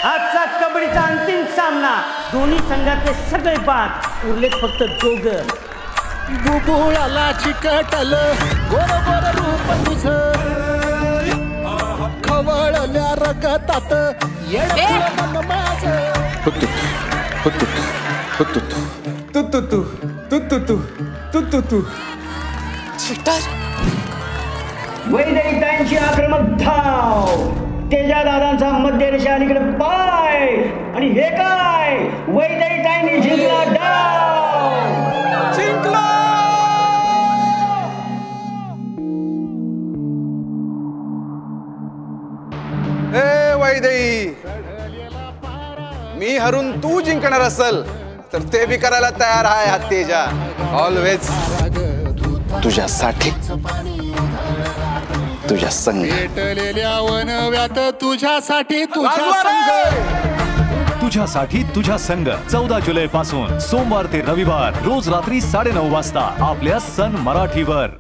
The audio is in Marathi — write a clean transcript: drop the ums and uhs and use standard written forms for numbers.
आजचा कबड्डीचा अंतिम सामना, दोन्ही संघातले सगळे बाद, उरलेत फक्त दोघं. बुबुळाला चिकटल गोर गोर रूप तुझं, खवळल्या रगतात येड मन माझं. तू वैदईताईंची आक्रमक धाव, तेजा दादांचा मध्यरेषा अलीकडे पाय, आणि हे काय, वैदईताईंनी जिंकला डाव. जिंकला. ए वैदेई, मी हरून तू जिंकणार असल तर ते बी करायला तयार आहे हा तेजा. ऑलवेज तुझ्यासाठी, तुझ्या संग. पेटलेल्या वनव्यात तुझ्यासाठी तुझ्या संग. तुझ्यासाठी तुझ्या संग 14 जुलै पासून सोमवार ते रविवार रोज रात्री 9:30 वाजता आपल्या सन मराठीवर.